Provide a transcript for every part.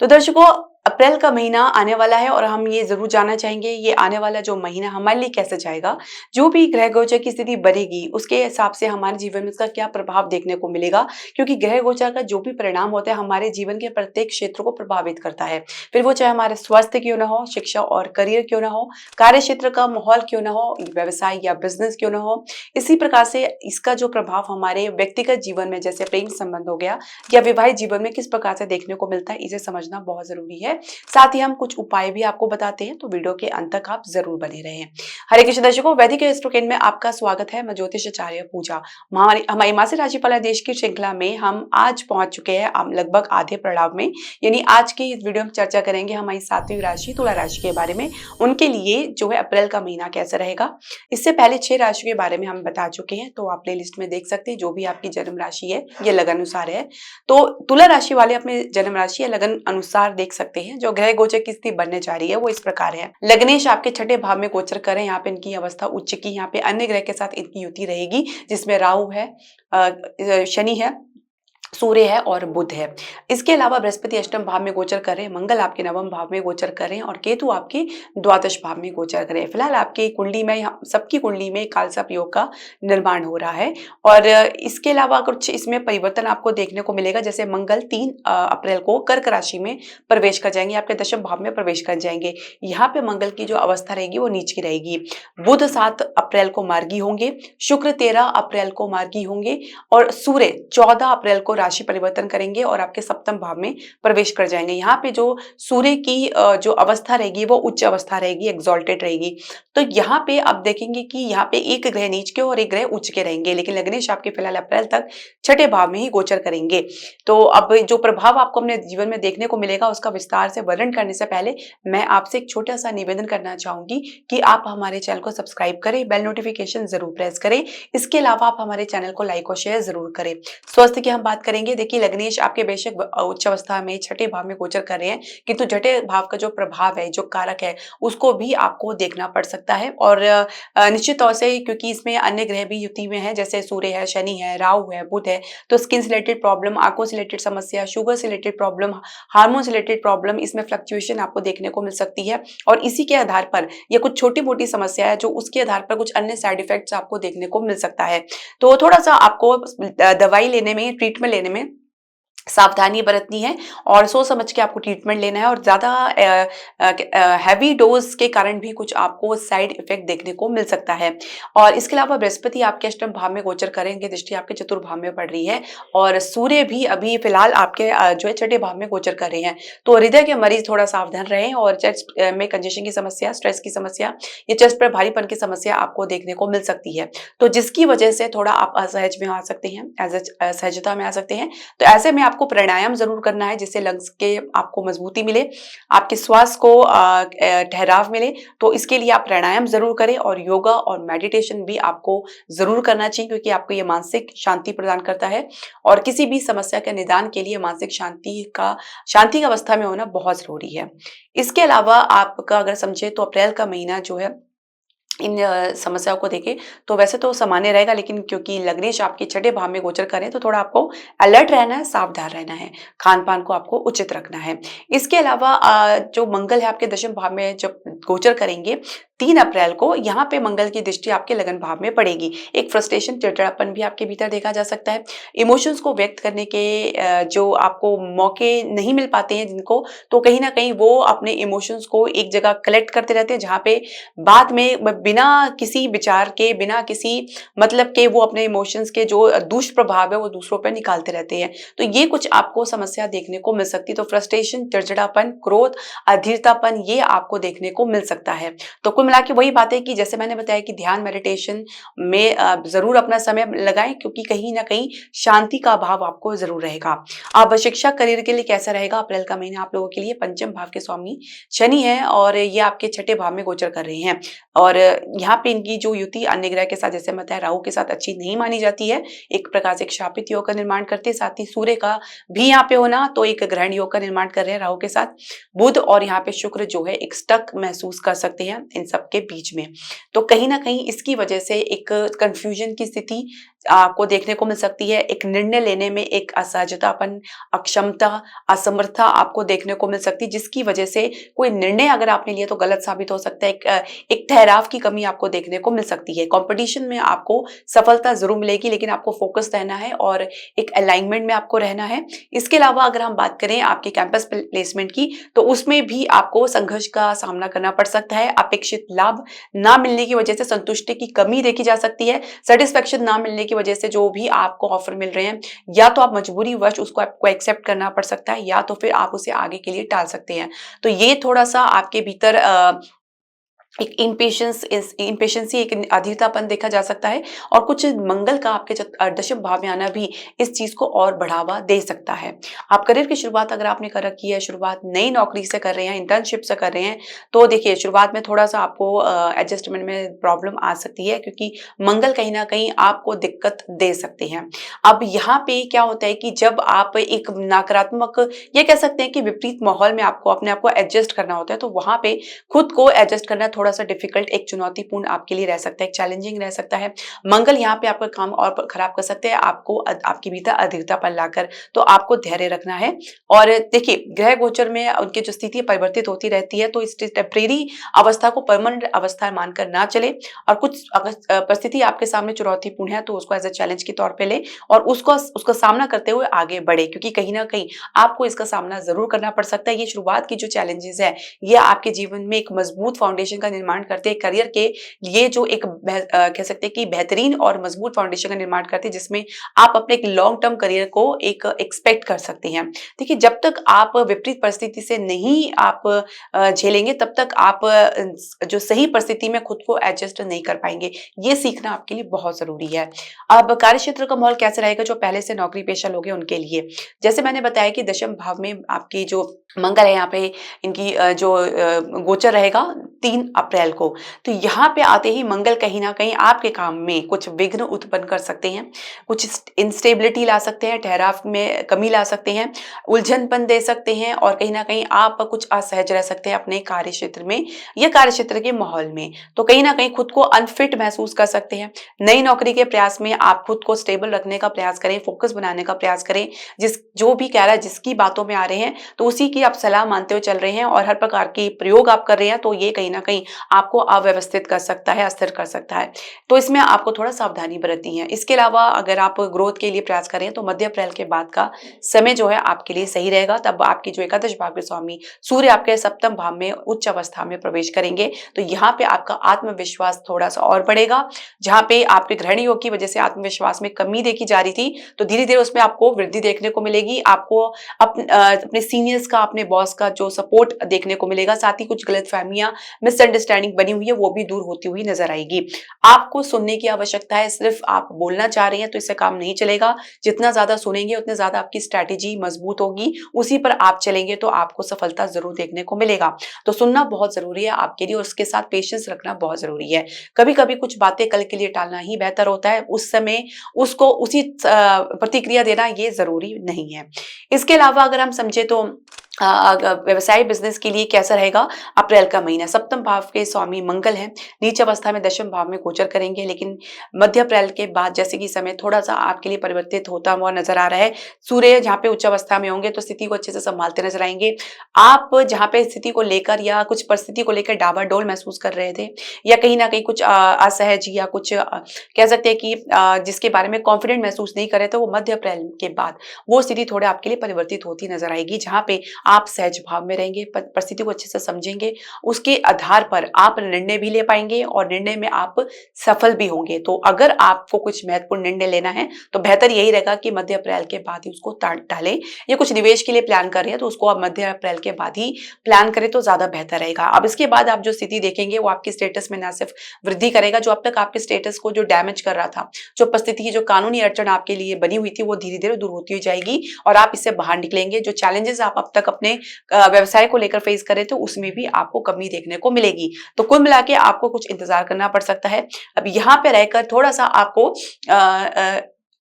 तो दर्शकों, अप्रैल का महीना आने वाला है और हम ये ज़रूर जानना चाहेंगे ये आने वाला जो महीना हमारे लिए कैसे जाएगा। जो भी ग्रह गोचर की स्थिति बनेगी उसके हिसाब से हमारे जीवन में उसका क्या प्रभाव देखने को मिलेगा, क्योंकि ग्रह गोचर का जो भी परिणाम होता है हमारे जीवन के प्रत्येक क्षेत्र को प्रभावित करता है। फिर वो चाहे हमारे स्वास्थ्य क्यों ना हो, शिक्षा और करियर क्यों ना हो, कार्य क्षेत्र का माहौल क्यों ना हो, व्यवसाय या बिजनेस क्यों ना हो। इसी प्रकार से इसका जो प्रभाव हमारे व्यक्तिगत जीवन में जैसे प्रेम संबंध हो गया या वैवाहिक जीवन में किस प्रकार से देखने को मिलता है, इसे समझना बहुत जरूरी है। साथ ही हम कुछ उपाय भी आपको बताते हैं, तो वीडियो के अंत तक आप जरूर बने रहें। हरे कृष्ण दर्शकों, वैदिक एस्ट्रोकेन में आपका स्वागत है। मैं ज्योतिष आचार्य पूजा। हमारी मासिक राशिफल देश की श्रृंखला में हम आज पहुंच चुके हैं लगभग आधे पड़ाव में। यानी आज की इस वीडियो में चर्चा करेंगे हमारी सातवीं राशि तुला राशि के बारे में। उनके लिए जो है अप्रैल का महीना कैसा रहेगा। इससे पहले 6 राशि के बारे में हम बता चुके हैं, तो आप प्ले लिस्ट में देख सकते हैं। जो भी आपकी जन्म राशि है ये लगन अनुसार है, तो तुला राशि वाले अपने जन्म राशि या लगन अनुसार देख सकते हैं। जो ग्रह गोचर की स्थिति बनने जा रही है वो इस प्रकार है। लग्नेश आपके छठे भाव में गोचर करें, यहाँ पे इनकी अवस्था उच्च की, यहाँ पे अन्य ग्रह के साथ इनकी युति रहेगी, जिसमें राहु है, शनि है, सूर्य है और बुध है। इसके अलावा बृहस्पति अष्टम भाव में गोचर कर रहे हैं, मंगल आपके नवम भाव में गोचर कर रहे हैं और केतु आपके द्वादश भाव में गोचर कर रहे हैं। फिलहाल आपकी कुंडली में, सबकी कुंडली में कालसर्प योग का निर्माण हो रहा है। और इसके अलावा कुछ इसमें परिवर्तन आपको देखने को मिलेगा, जैसे मंगल 3 अप्रैल को कर्क राशि में प्रवेश कर जाएंगे, आपके दशम भाव में प्रवेश कर जाएंगे। यहाँ पे मंगल की जो अवस्था रहेगी वो नीच की रहेगी। बुध 7 अप्रैल को मार्गी होंगे, शुक्र 13 अप्रैल को मार्गी होंगे और सूर्य 14 अप्रैल को राशि परिवर्तन करेंगे और आपके सप्तम भाव में प्रवेश कर जाएंगे। यहाँ पे जो सूर्य की जो अवस्था रहेगी वो उच्च अवस्था रहेगी, एक्सॉल्टेड रहेगी। तो यहाँ पे आप देखेंगे कि यहाँ पे एक ग्रह नीच के और एक ग्रह उच्च के रहेंगे, लेकिन लग्नेश आपके फिलहाल अप्रैल तक छठे भाव में ही गोचर करेंगे। तो अब जो प्रभाव आपको अपने जीवन में देखने को मिलेगा उसका विस्तार से वर्णन करने से पहले मैं आपसे एक छोटा सा निवेदन करना चाहूंगी कि आप हमारे चैनल को सब्सक्राइब करें, बेल नोटिफिकेशन जरूर प्रेस करें। इसके अलावा आप हमारे चैनल को लाइक और शेयर जरूर करें। स्वास्थ्य की हम बात करेंगे। देखिए, लग्नेश आपके बेशक उच्च अवस्था में छठे भाव में गोचर कर रहे हैं, किंतु छठे भाव का जो प्रभाव है, जो कारक है, उसको भी आपको देखना पड़ सकता है। और निश्चित तौर से क्योंकि इसमें अन्य ग्रह भी युति में है, जैसे सूर्य है, शनि है, राहु है, बुध है, तो स्किन से रिलेटेड प्रॉब्लम, आंखों से रिलेटेड समस्या, शुगर से रिलेटेड प्रॉब्लम, हार्मोन से रिलेटेड प्रॉब्लम, इसमें फ्लक्चुएशन आपको देखने को मिल सकती है। और इसी के आधार पर ये कुछ छोटी मोटी समस्या है जो उसके आधार पर कुछ अन्य साइड इफेक्ट्स आपको देखने को मिल सकता है। तो थोड़ा सा आपको दवाई लेने में, ट्रीटमेंट लेने में सावधानी बरतनी है और सोच समझ के आपको ट्रीटमेंट लेना है। और ज्यादा हैवी डोज के कारण भी कुछ आपको साइड इफेक्ट देखने को मिल सकता है। और इसके अलावा बृहस्पति आपके अष्टम भाव में गोचर करेंगे, दृष्टि आपके चतुर्थ भाव में पड़ रही है और सूर्य भी अभी फिलहाल आपके जो है छठे भाव में गोचर कर रहे हैं। तो हृदय के मरीज थोड़ा सावधान रहें और चेस्ट में कंजेशन की समस्या, स्ट्रेस की समस्या या चेस्ट पर भारीपन की समस्या आपको देखने को मिल सकती है, तो जिसकी वजह से थोड़ा आप असहज में आ सकते हैं, असहजता में आ सकते हैं। तो ऐसे में आपको प्राणायाम जरूर करना है, जिससे लंग्स के आपको मजबूती मिले, आपके श्वास को ठहराव मिले। तो इसके लिए आप प्राणायाम जरूर करें और योगा और मेडिटेशन भी आपको जरूर करना चाहिए, क्योंकि आपको ये मानसिक शांति प्रदान करता है और किसी भी समस्या के निदान के लिए मानसिक शांति की अवस्था में होना बहुत जरूरी है। इसके अलावा आपका अगर समझे तो अप्रैल का महीना जो है इन समस्याओं को देखें तो वैसे तो सामान्य रहेगा, लेकिन क्योंकि लग्नेश आपके छठे भाव में गोचर करें तो थोड़ा आपको अलर्ट रहना है, सावधान रहना है, खान पान को आपको उचित रखना है। इसके अलावा जो मंगल है आपके दशम भाव में जब गोचर करेंगे 3 अप्रैल को, यहाँ पे मंगल की दृष्टि आपके लगन भाव में पड़ेगी। एक फ्रस्ट्रेशन, चिड़चिड़ापन भी आपके भीतर देखा जा सकता है। इमोशंस को व्यक्त करने के जो आपको मौके नहीं मिल पाते हैं जिनको, तो कहीं ना कहीं वो अपने इमोशंस को एक जगह कलेक्ट करते रहते हैं, जहाँ पे बाद में बिना किसी विचार के, बिना किसी मतलब के वो अपने इमोशंस के जो दुष्प्रभाव है वो दूसरों पर निकालते रहते हैं। तो ये कुछ आपको समस्या देखने को मिल सकती है। तो फ्रस्ट्रेशन, चिड़चिड़ापन, क्रोध, अधीरतापन, ये आपको देखने को मिल सकता है। तो कुल मिला के वही बात है कि जैसे मैंने बताया कि ध्यान, मेडिटेशन में जरूर अपना समय लगाएं, क्योंकि कहीं ना कहीं शांति का अभाव आपको जरूर रहेगा। अब शिक्षा, करियर के लिए कैसा रहेगा अप्रैल का महीना आप लोगों के लिए। पंचम भाव के स्वामी शनि है और ये आपके छठे भाव में गोचर कर रहे हैं और यहाँ पे इनकी जो युति अन्य ग्रह के साथ, जैसे बताया, राहु के साथ अच्छी नहीं मानी जाती है, एक प्रकार से एक शापित योग का निर्माण करते हैं। साथ ही सूर्य का भी यहाँ पे होना तो एक ग्रहण योग का निर्माण कर रहे हैं राहु के साथ। बुध और यहाँ पे शुक्र जो है एक स्टक महसूस कर सकते हैं इन सब के बीच में। तो कहीं ना कहीं इसकी वजह से एक कंफ्यूजन की स्थिति आपको देखने को मिल सकती है। एक निर्णय लेने में एक असहजतापन, अक्षमता, असमर्थता आपको देखने को मिल सकती है, जिसकी वजह से कोई निर्णय अगर आपने लिया तो गलत साबित हो सकता है। एक ठहराव की कमी आपको देखने को मिल सकती है। कंपटीशन में आपको सफलता ज़रूर मिलेगी, लेकिन आपको फोकस रहना है और एक अलाइनमेंट में आपको रहना है। इसके अलावा अगर हम बात करें आपके कैंपस प्लेसमेंट की, तो उसमें भी आपको संघर्ष का सामना करना पड़ सकता है। अपेक्षित लाभ ना मिलने की वजह से संतुष्टि की कमी देखी जा सकती है। सैटिस्फैक्शन ना मिलने की वजह से जो भी आपको ऑफर मिल रहे हैं, या तो आप मजबूरी वश उसको आपको एक्सेप्ट करना पड़ सकता है, या तो फिर आप उसे आगे के लिए टाल सकते हैं। तो ये थोड़ा-सा आपके भीतर एक इम्पेशेंसी, एक अधीरतापन देखा जा सकता है, और कुछ मंगल का आपके दशम भाव में आना भी इस चीज को और बढ़ावा दे सकता है। आप करियर की शुरुआत अगर आपने कर रखी है, शुरुआत नई नौकरी से कर रहे हैं, इंटर्नशिप से कर रहे हैं, तो देखिए शुरुआत में थोड़ा सा आपको एडजस्टमेंट में प्रॉब्लम आ सकती है, क्योंकि मंगल कहीं ना कहीं आपको दिक्कत दे सकते हैं। अब यहाँ पे क्या होता है कि जब आप एक नकारात्मक, ये कह सकते हैं कि विपरीत माहौल में आपको अपने आप को एडजस्ट करना होता है, तो वहां पे खुद को एडजस्ट करना थोड़ा सा डिफिकल्ट, एक चुनौतीपूर्ण आपके लिए रह सकता है, एक चैलेंजिंग रह सकता है। मंगल यहाँ पे आपका काम और खराब कर सकते हैं, आपको आपके भीतर अधीरतापन लाकर। तो आपको धैर्य रखना है। और देखिए ग्रह गोचर में उनकी जो स्थिति परिवर्तित होती रहती है, तो इस टेम्परेरी अवस्था को परमानेंट अवस्था मानकर ना चले, और कुछ अगर परिस्थिति आपके सामने चुनौतीपूर्ण है तो उसको एज अ चैलेंज के तौर पे ले, और उसका सामना करते हुए आगे बढ़े, क्योंकि कहीं ना कहीं आपको इसका सामना जरूर करना पड़ सकता है। ये शुरुआत की जो चैलेंजेस है, ये आपके जीवन में एक मजबूत फाउंडेशन का निर्माण करते हैं। करियर के लिए जो एक कह सकते हैं कि बेहतरीन और मजबूत फाउंडेशन का निर्माण करते हैं, जिसमें आप अपने एक लॉन्ग टर्म करियर को एक एक्सपेक्ट कर सकते हैं। देखिए जब तक आप विपरीत परिस्थिति से नहीं आप झेलेंगे, तब तक आप जो सही परिस्थिति में खुद को एडजस्ट नहीं कर पाएंगे। ये सीखना आपके लिए बहुत जरूरी है। अब कार्य क्षेत्र का माहौल कैसे रहेगा जो पहले से नौकरी पेशा लोग हैं उनके लिए? जैसे मैंने बताया कि दशम भाव में आपकी जो मंगल है, यहाँ पे इनकी जो गोचर रहेगा 3 अप्रैल को। तो यहाँ पे आते ही मंगल कहीं ना कहीं आपके काम में कुछ विघ्न उत्पन्न कर सकते हैं, कुछ इंस्टेबिलिटी ला सकते हैं, ठहराव में कमी ला सकते हैं, उलझनपन दे सकते हैं, और कहीं ना कहीं आप कुछ असहज रह सकते हैं अपने कार्य क्षेत्र में या कार्य क्षेत्र के माहौल में। तो कहीं ना कहीं खुद को अनफिट महसूस कर सकते हैं। नई नौकरी के प्रयास में आप खुद को स्टेबल रखने का प्रयास करें, फोकस बनाने का प्रयास करें। जो भी कह रहा है, जिसकी बातों में आ रहे हैं, तो उसी की आप सलाह मानते हुए चल रहे हैं, और हर प्रकार के प्रयोग आप कर रहे हैं, तो ये कहीं ना कहीं आपको अव्यवस्थित कर सकता है, अस्थिर कर सकता है। तो इसमें आपको थोड़ा सावधानी बरतनी है। इसके अलावा अगर आप ग्रोथ के लिए प्रयास करें, तो मध्य अप्रैल के बाद का समय जो है आपके लिए सही रहेगा। तब आपकी जो एकादश भाव के स्वामी सूर्य आपके सप्तम भाव में उच्च अवस्था में प्रवेश करेंगे, तो यहाँ पे आपका आत्मविश्वास थोड़ा सा और बढ़ेगा। जहाँ पे आपके ग्रहण योग की वजह से आत्मविश्वास में कमी देखी जा रही थी, तो धीरे धीरे उसमें आपको वृद्धि देखने को मिलेगी। आपको अपने सीनियर्स का, अपने बॉस का जो सपोर्ट देखने को मिलेगा। साथ ही कुछ गलतफहमियां, मिसअंडरस्टैंडिंग बनी हुई है, वो भी दूर होती हुई नजर आएगी। आपको सुनने की आवश्यकता है, सिर्फ आप बोलना चाह रही हैं तो इससे काम नहीं चलेगा। जितना ज्यादा सुनेंगे उतने ज्यादा आपकी स्ट्रैटेजी मजबूत होगी, उसी पर आप चलेंगे तो आपको सफलता जरूर देखने को मिलेगा। तो सुनना बहुत जरूरी है आपके लिए, और उसके साथ पेशेंस रखना बहुत जरूरी है। कभी कभी कुछ बातें कल के लिए टालना ही बेहतर होता है, उस समय उसको उसी प्रतिक्रिया देना ये जरूरी नहीं है। इसके अलावा अगर हम समझे तो व्यवसाय बिजनेस के लिए कैसा रहेगा अप्रैल का महीना? सप्तम भाव के स्वामी मंगल हैं, नीच अवस्था में दशम भाव में गोचर करेंगे, लेकिन मध्य अप्रैल के बाद जैसे कि समय थोड़ा सा आपके लिए परिवर्तित होता हुआ नजर आ रहा है। सूर्य जहाँ पे उच्च अवस्था में होंगे तो स्थिति को अच्छे से संभालते नजर आएंगे। आप जहाँ पे स्थिति को लेकर या कुछ परिस्थिति को लेकर डावाडोल महसूस कर रहे थे, या कहीं ना कहीं कुछ असहज, या कुछ कह सकते हैं कि जिसके बारे में कॉन्फिडेंट महसूस नहीं कर रहे थे, वो मध्य अप्रैल के बाद वो स्थिति थोड़े आपके लिए परिवर्तित होती नजर आएगी, जहाँ पे आप सहज भाव में रहेंगे, परिस्थिति को अच्छे से समझेंगे, उसके आधार पर आप निर्णय भी ले पाएंगे, और निर्णय में आप सफल भी होंगे। तो अगर आपको कुछ महत्वपूर्ण निर्णय लेना है तो बेहतर यही रहेगा कि मध्य अप्रैल के बाद ही उसको टालें। या कुछ निवेश के लिए प्लान कर रहे हैं तो उसको आप मध्य अप्रैल के बाद ही प्लान करें तो ज्यादा बेहतर रहेगा। अब इसके बाद आप जो स्थिति देखेंगे वो आपके स्टेटस में न सिर्फ वृद्धि करेगा, जो अब तक आपके स्टेटस को जो डैमेज कर रहा था, जो परिस्थिति, जो कानूनी अड़चन आपके लिए बनी हुई थी, वो धीरे धीरे दूर होती जाएगी, और आप इससे बाहर निकलेंगे। जो चैलेंजेस आप अब तक अपने व्यवसाय को लेकर फेस करे तो उसमें भी आपको कमी देखने को मिलेगी। तो कुल मिला के आपको कुछ इंतजार करना पड़ सकता है। अब यहाँ पे रहकर थोड़ा सा आपको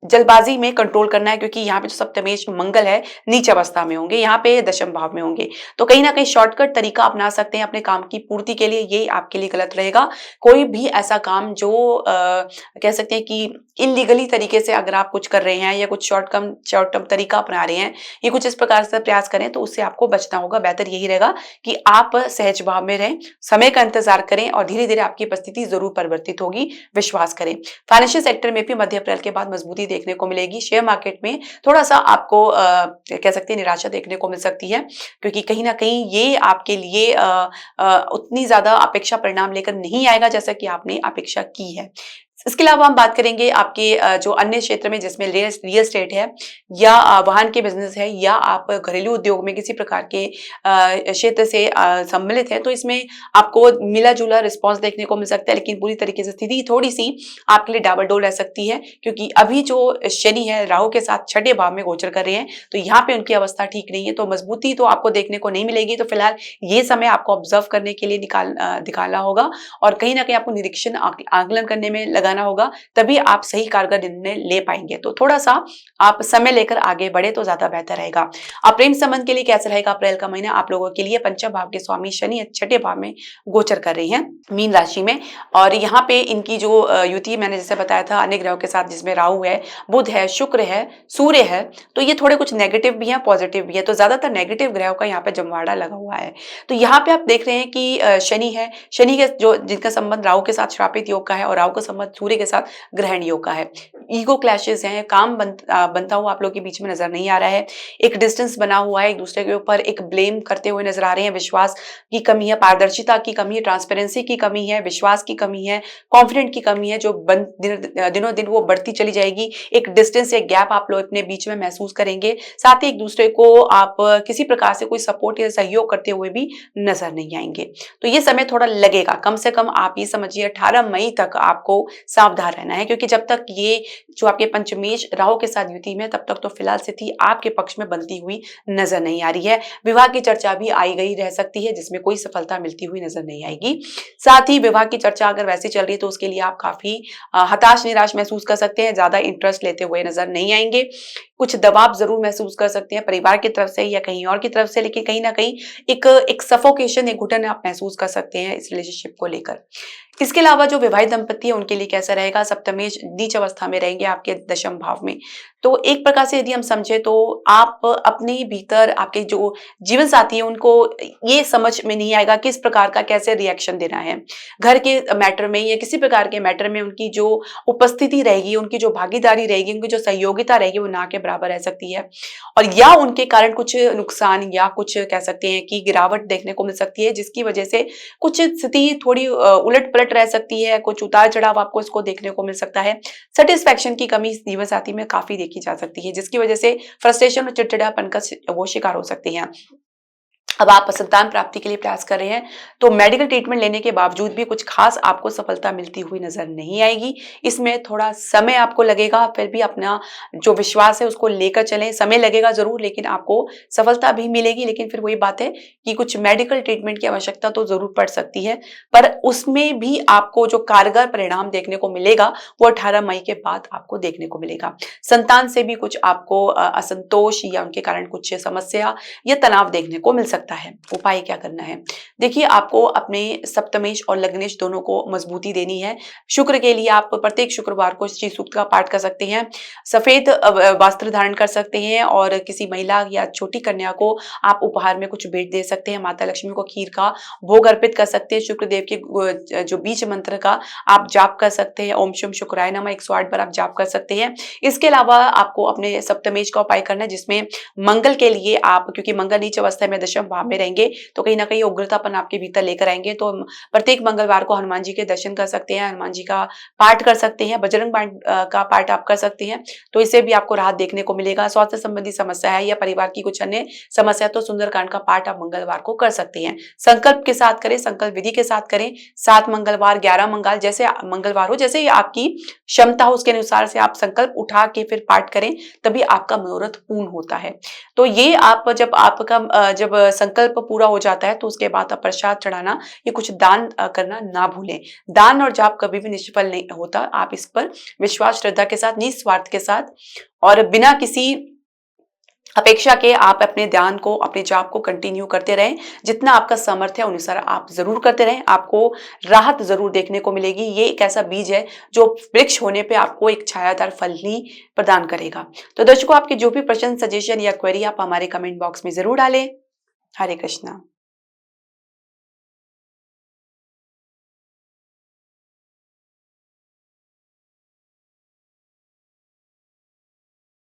जल्दबाजी में कंट्रोल करना है, क्योंकि यहाँ पे जो सप्तमेश मंगल है नीच अवस्था में होंगे, यहाँ पे दशम भाव में होंगे। तो कहीं ना कहीं शॉर्टकट तरीका अपना सकते हैं अपने काम की पूर्ति के लिए, ये आपके लिए गलत रहेगा। कोई भी ऐसा काम जो कह सकते हैं कि इलीगली तरीके से अगर आप कुछ कर रहे हैं या कुछ शॉर्ट टर्म तरीका अपना रहे हैं, ये कुछ इस प्रकार से प्रयास करें तो उससे आपको बचना होगा। बेहतर यही रहेगा कि आप सहज भाव में रहें, समय का इंतजार करें और धीरे धीरे आपकी परिस्थिति जरूर परिवर्तित होगी, विश्वास करें। फाइनेंशियल सेक्टर में भी मध्य अप्रैल के बाद मजबूती देखने को मिलेगी। शेयर मार्केट में थोड़ा सा आपको कह सकते हैं निराशा देखने को मिल सकती है, क्योंकि कहीं ना कहीं ये आपके लिए उतनी ज्यादा अपेक्षा परिणाम लेकर नहीं आएगा जैसा कि आपने अपेक्षा की है। इसके अलावा हम बात करेंगे आपके जो अन्य क्षेत्र में, जिसमें रियल एस्टेट है या वाहन के बिजनेस है या आप घरेलू उद्योग में किसी प्रकार के क्षेत्र से सम्मिलित है, तो इसमें आपको मिला जुला रिस्पॉन्स देखने को मिल सकता है। लेकिन पूरी तरीके से स्थिति थोड़ी सी आपके लिए डावाडोल रह सकती है, क्योंकि अभी जो शनि है राहु के साथ छठे भाव में गोचर कर रहे हैं, तो यहाँ पे उनकी अवस्था ठीक नहीं है, तो मजबूती तो आपको देखने को नहीं मिलेगी। तो फिलहाल ये समय आपको ऑब्जर्व करने के लिए दिखाना होगा और कहीं ना कहीं आपको निरीक्षण आकलन करने में लगाना होगा, तभी आप सही कारगर निर्णय ले पाएंगे। तो थोड़ा सा आप समय लेकर आगे बढ़े तो ज्यादा बेहतर रहेगा। आप प्रेम संबंध के लिए कैसा रहेगा अप्रैल का महीना आप लोगों के लिए? पंचम भाव के स्वामी शनि छठे भाव में गोचर कर रहे हैं मीन राशि में, और यहाँ पे इनकी जो युति मैंने जैसे बताया था अन्य ग्रहों के साथ, जिसमें राहु है, बुध है, शुक्र है, सूर्य है, तो ये थोड़े कुछ नेगेटिव भी है, पॉजिटिव भी है। तो ज्यादातर नेगेटिव ग्रहों का यहाँ पे जमवाड़ा लगा हुआ है। तो यहाँ पे आप देख रहे हैं कि शनि है, शनि के जो जिनका संबंध राहु के साथ श्रापित योग का है और राहु का संबंध सूर्य के साथ ग्रहण योग का है। ईगो क्लैशेस हैं, काम बनता हुआ आप लोग के बीच में नजर नहीं आ रहा है। एक डिस्टेंस बना हुआ है, एक दूसरे के ऊपर एक ब्लेम करते हुए नजर आ रहे हैं। विश्वास की कमी है, पारदर्शिता की कमी है, ट्रांसपेरेंसी की कमी है, विश्वास की कमी है, कॉन्फिडेंट की कमी है, जो दिनों दिन वो बढ़ती चली जाएगी। एक डिस्टेंस, एक गैप आप लोग अपने बीच में महसूस करेंगे। साथ ही एक दूसरे को आप किसी प्रकार से कोई सपोर्ट या सहयोग करते हुए भी नजर नहीं आएंगे। तो ये समय थोड़ा लगेगा, कम से कम आप ये समझिए 18 मई तक आपको सावधान रहना है, क्योंकि जब तक ये जो आपके पंचमेश राहु के साथ युति में, तब तक तो फिलहाल स्थिति आपके पक्ष में बनती हुई नजर नहीं आ रही है। विवाह की चर्चा भी आई गई रह सकती है, जिसमें कोई सफलता मिलती हुई नजर नहीं आएगी। साथ ही विवाह की चर्चा अगर वैसे चल रही है तो उसके लिए आप काफी हताश निराश महसूस कर सकते हैं, ज्यादा इंटरेस्ट लेते हुए नजर नहीं आएंगे। कुछ दबाव जरूर महसूस कर सकते हैं परिवार की तरफ से या कहीं और की तरफ से, लेकिन कहीं ना कहीं एक सफोकेशन, एक घुटन आप महसूस कर सकते हैं इस रिलेशनशिप को लेकर। इसके अलावा जो विवाहित दंपति है उनके लिए कैसा रहेगा? सप्तमेश नीच अवस्था में रहेंगे आपके दशम भाव में। तो एक प्रकार से यदि हम समझे तो आप अपने भीतर आपके जो जीवन साथी है उनको ये समझ में नहीं आएगा किस प्रकार का कैसे रिएक्शन देना है। घर के मैटर में या किसी प्रकार के मैटर में उनकी जो उपस्थिति रहेगी, उनकी जो भागीदारी रहेगी, उनकी जो सहयोगिता रहेगी, वो ना के बराबर रह सकती है, और या उनके कारण कुछ नुकसान या कुछ कह सकते हैं कि गिरावट देखने को मिल सकती है, जिसकी वजह से कुछ स्थिति थोड़ी उलट पलट रह सकती है, कुछ उतार चढ़ाव आपको इसको देखने को मिल सकता है। सेटिस्फैक्शन की कमी इस जीवन साथी में काफी देखी जा सकती है, जिसकी वजह से फ्रस्ट्रेशन और चिड़चिड़ापन का वो शिकार हो सकती हैं। अब आप संतान प्राप्ति के लिए प्रयास कर रहे हैं तो मेडिकल ट्रीटमेंट लेने के बावजूद भी कुछ खास आपको सफलता मिलती हुई नजर नहीं आएगी। इसमें थोड़ा समय आपको लगेगा, फिर भी अपना जो विश्वास है उसको लेकर चलें। समय लगेगा जरूर, लेकिन आपको सफलता भी मिलेगी। लेकिन फिर वही बात है कि कुछ मेडिकल ट्रीटमेंट की आवश्यकता तो जरूर पड़ सकती है, पर उसमें भी आपको जो कारगर परिणाम देखने को मिलेगा वो 18 मई के बाद आपको देखने को मिलेगा। संतान से भी कुछ आपको असंतोष या उनके कारण कुछ समस्या या तनाव देखने को मिल सकता है। उपाय क्या करना है? देखिए, आपको अपने सप्तमेश और लग्नेश दोनों को मजबूती देनी है। शुक्र के लिए आप प्रत्येक शुक्रवार को श्री सूक्त का पाठ कर सकते हैं, सफेद वस्त्र धारण कर सकते हैं, और किसी महिला या छोटी कन्या को आप उपहार में कुछ भेंट दे सकते हैं। माता लक्ष्मी को खीर का भोग अर्पित कर सकते हैं। शुक्रदेव के जो बीज मंत्र का आप जाप कर सकते हैं, ओम शुम शुक्राय नमः 108 बार आप जाप कर सकते हैं। इसके अलावा आपको अपने सप्तमेश का उपाय करना है, जिसमें मंगल के लिए आप, क्योंकि मंगल नीच अवस्था में दशम भाव में रहेंगे तो कहीं ना कहीं उग्रतापन आपके भीतर लेकर आएंगे, तो प्रत्येक मंगलवार को हनुमान जी के दर्शन कर सकते हैं, हनुमान जी का पाठ कर सकते हैं, बजरंग बाण का पाठ आप कर सकते हैं, तो इससे भी आपको राहत देखने को मिलेगा। स्वास्थ्य संबंधी समस्या है या परिवार की कुछ अन्य समस्या, तो सुंदरकांड का पाठ आप मंगलवार को कर सकते हैं। संकल्प के साथ करें, संकल्प विधि के साथ करें। 7 मंगलवार, 11 मंगल, जैसे मंगलवार हो, जैसे आपकी क्षमता हो उसके अनुसार से आप संकल्प उठा के फिर पाठ करें, तभी आपका मनोरथ पूर्ण होता है। तो ये आप जब संकल्प पूरा हो जाता है तो उसके बाद आप प्रसाद चढ़ाना या कुछ दान करना ना भूलें। दान और जाप कभी भी निष्फल नहीं होता। आप इस पर विश्वास, श्रद्धा के साथ, निस्वार्थ के साथ और बिना किसी अपेक्षा के आप अपने ध्यान को, अपने जाप को कंटिन्यू करते रहें। जितना आपका सामर्थ्य है अनुसार आप ज़रूर करते रहें। आपको राहत ज़रूर देखने को मिलेगी। ये एक ऐसा बीज है जो वृक्ष होने पे आपको एक छायादार फल ही प्रदान करेगा। तो दर्शकों, आपके जो भी प्रश्न, सजेशन या क्वेरी आप हमारे कमेंट बॉक्स में ज़रूर डालें। हरे कृष्णा।